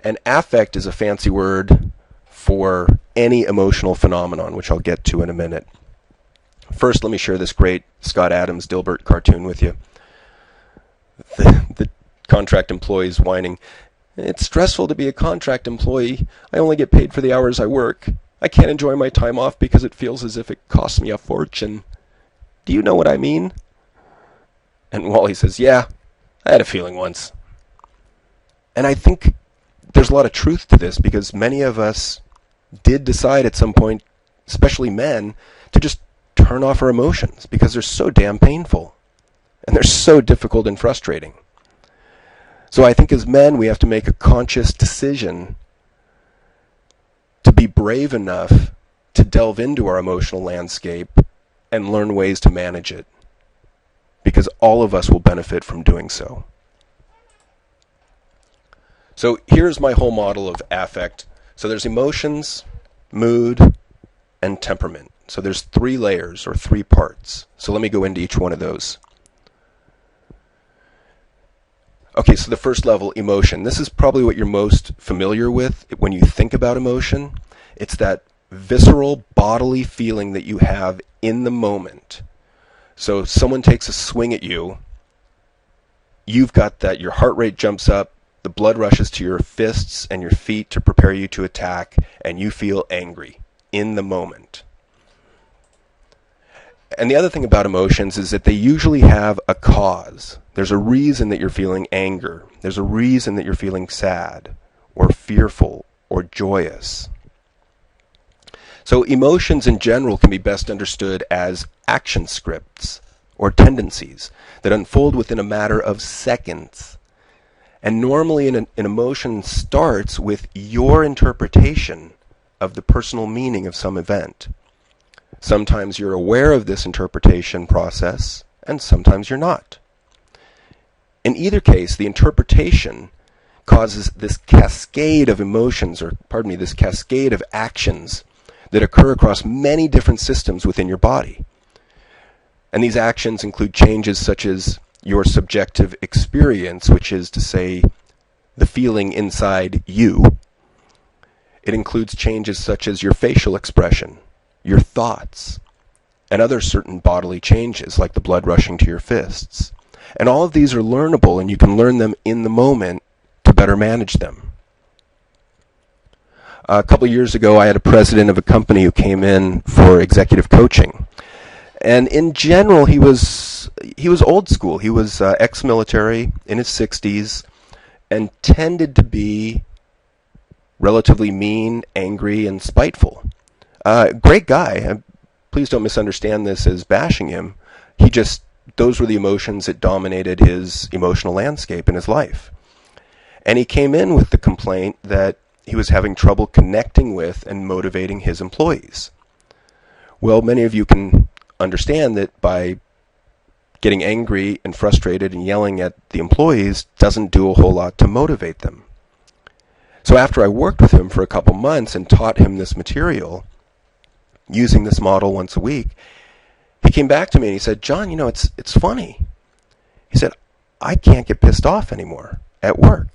And affect is a fancy word for any emotional phenomenon, which I'll get to in a minute. First, let me share this great Scott Adams Dilbert cartoon with you. The contract employee's whining, "It's stressful to be a contract employee. I only get paid for the hours I work. I can't enjoy my time off because it feels as if it costs me a fortune. Do you know what I mean?" And Wally says, "Yeah, I had a feeling once." And I think there's a lot of truth to this, because many of us did decide at some point, especially men, to just turn off our emotions because they're so damn painful and they're so difficult and frustrating. So I think as men, we have to make a conscious decision to be brave enough to delve into our emotional landscape and learn ways to manage it, because all of us will benefit from doing so. So here's my whole model of affect. So there's emotions, mood, and temperament. So there's 3 layers or 3 parts. So let me go into each one of those. Okay, so the first level, emotion. This is probably what you're most familiar with when you think about emotion. It's that visceral bodily feeling that you have in the moment. So someone takes a swing at you, you've got that, your heart rate jumps up, the blood rushes to your fists and your feet to prepare you to attack, and you feel angry in the moment. And the other thing about emotions is that they usually have a cause. There's a reason that you're feeling anger. There's a reason that you're feeling sad or fearful or joyous. So emotions in general can be best understood as action scripts or tendencies that unfold within a matter of seconds. And normally an emotion starts with your interpretation of the personal meaning of some event. Sometimes you're aware of this interpretation process, and sometimes you're not. In either case, the interpretation causes this cascade of emotions, this cascade of actions that occur across many different systems within your body. And these actions include changes such as your subjective experience, which is to say, the feeling inside you. It includes changes such as your facial expression, your thoughts, and other certain bodily changes like the blood rushing to your fists. And all of these are learnable, and you can learn them in the moment to better manage them. A couple of years ago, I had a president of a company who came in for executive coaching. And in general, he was old school. He was ex-military, in his 60s, and tended to be relatively mean, angry, and spiteful. Great guy. Please don't misunderstand this as bashing him. Those were the emotions that dominated his emotional landscape in his life. And he came in with the complaint that he was having trouble connecting with and motivating his employees. Well, many of you can understand that by getting angry and frustrated and yelling at the employees doesn't do a whole lot to motivate them. So after I worked with him for a couple months and taught him this material, using this model once a week, he came back to me and he said, "John, it's funny." He said, "I can't get pissed off anymore at work."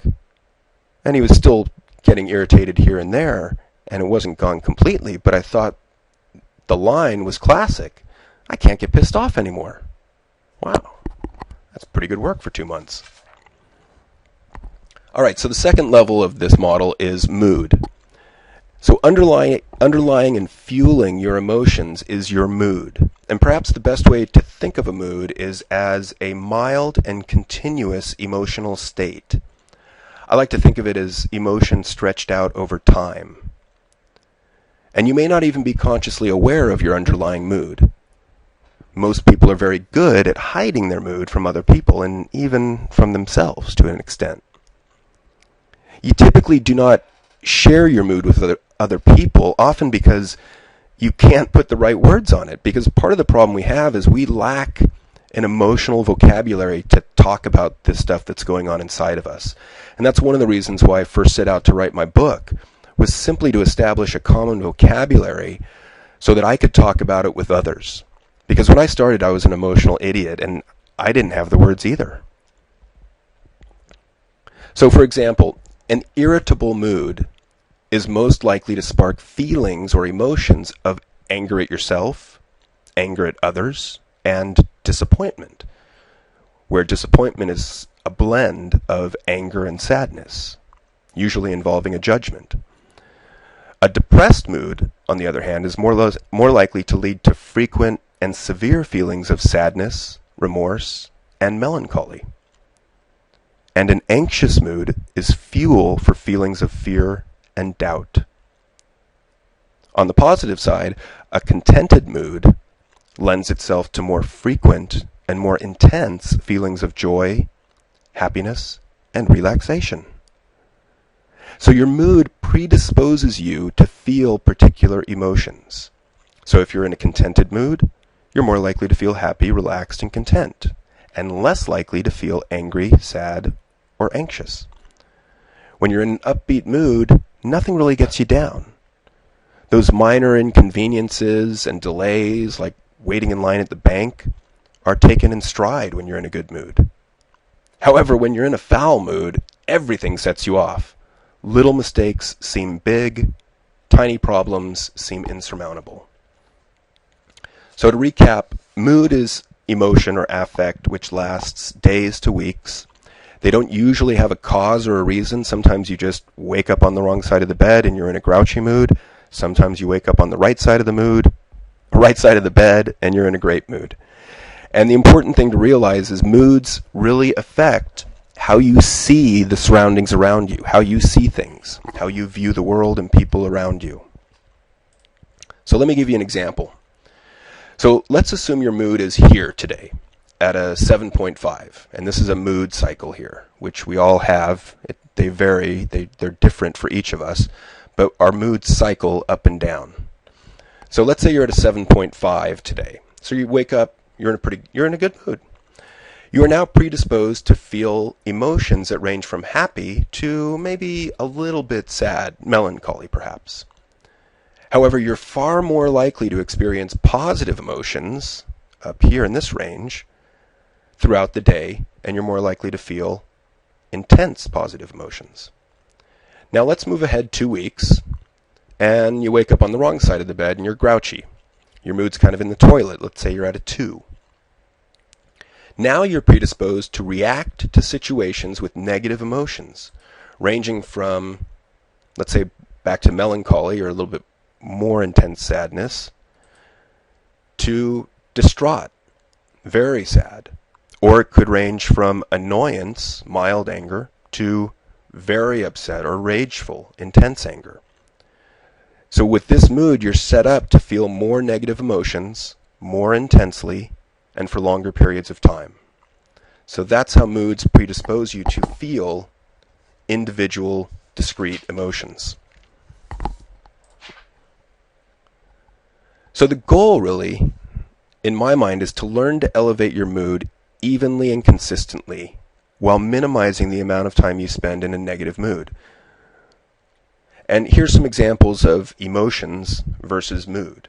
And he was still getting irritated here and there, and it wasn't gone completely, but I thought the line was classic. "I can't get pissed off anymore." Wow, that's pretty good work for 2 months. All right, so the second level of this model is mood. So underlying and fueling your emotions is your mood. And perhaps the best way to think of a mood is as a mild and continuous emotional state. I like to think of it as emotion stretched out over time. And you may not even be consciously aware of your underlying mood. Most people are very good at hiding their mood from other people and even from themselves to an extent. You typically do not share your mood with other people, often because you can't put the right words on it. Because part of the problem we have is we lack an emotional vocabulary to talk about this stuff that's going on inside of us. And that's one of the reasons why I first set out to write my book, was simply to establish a common vocabulary so that I could talk about it with others. Because when I started, I was an emotional idiot, and I didn't have the words either. So, for example, An irritable mood is most likely to spark feelings or emotions of anger at yourself, anger at others, and disappointment, where disappointment is a blend of anger and sadness, usually involving a judgment. A depressed mood, on the other hand, is more likely to lead to frequent and severe feelings of sadness, remorse, and melancholy. And an anxious mood is fuel for feelings of fear and doubt. On the positive side, a contented mood lends itself to more frequent and more intense feelings of joy, happiness, and relaxation. So your mood predisposes you to feel particular emotions. So if you're in a contented mood, you're more likely to feel happy, relaxed, and content, and less likely to feel angry, sad, or anxious. When you're in an upbeat mood, nothing really gets you down. Those minor inconveniences and delays, like waiting in line at the bank, are taken in stride when you're in a good mood. However, when you're in a foul mood, everything sets you off. Little mistakes seem big, tiny problems seem insurmountable. So to recap, mood is emotion or affect which lasts days to weeks. They don't usually have a cause or a reason. Sometimes you just wake up on the wrong side of the bed and you're in a grouchy mood. Sometimes you wake up on the right side of the bed, and you're in a great mood. And the important thing to realize is moods really affect how you see the surroundings around you, how you see things, how you view the world and people around you. So let me give you an example. So let's assume your mood is here today at a 7.5, and this is a mood cycle here, which we all have. They vary, they're different for each of us, but our moods cycle up and down. So let's say you're at a 7.5 today. So you wake up, you're in a good mood. You are now predisposed to feel emotions that range from happy to maybe a little bit sad, melancholy perhaps. However, you're far more likely to experience positive emotions up here in this range throughout the day, and you're more likely to feel intense positive emotions. Now let's move ahead 2 weeks, and you wake up on the wrong side of the bed and you're grouchy. Your mood's kind of in the toilet. Let's say you're at a 2. Now you're predisposed to react to situations with negative emotions, ranging from, let's say, back to melancholy or a little bit more intense sadness, to distraught, very sad. Or it could range from annoyance, mild anger, to very upset or rageful, intense anger. So with this mood, you're set up to feel more negative emotions, more intensely, and for longer periods of time. So that's how moods predispose you to feel individual, discrete emotions. So the goal really, in my mind, is to learn to elevate your mood evenly and consistently while minimizing the amount of time you spend in a negative mood. And here's some examples of emotions versus mood.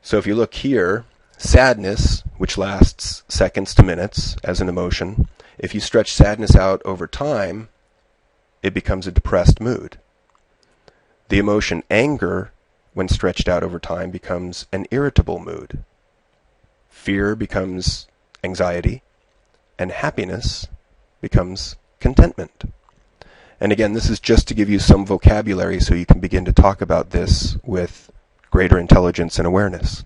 So if you look here, sadness, which lasts seconds to minutes as an emotion, if you stretch sadness out over time, it becomes a depressed mood. The emotion anger, when stretched out over time, becomes an irritable mood. Fear becomes anxiety, and happiness becomes contentment. And again, this is just to give you some vocabulary so you can begin to talk about this with greater intelligence and awareness.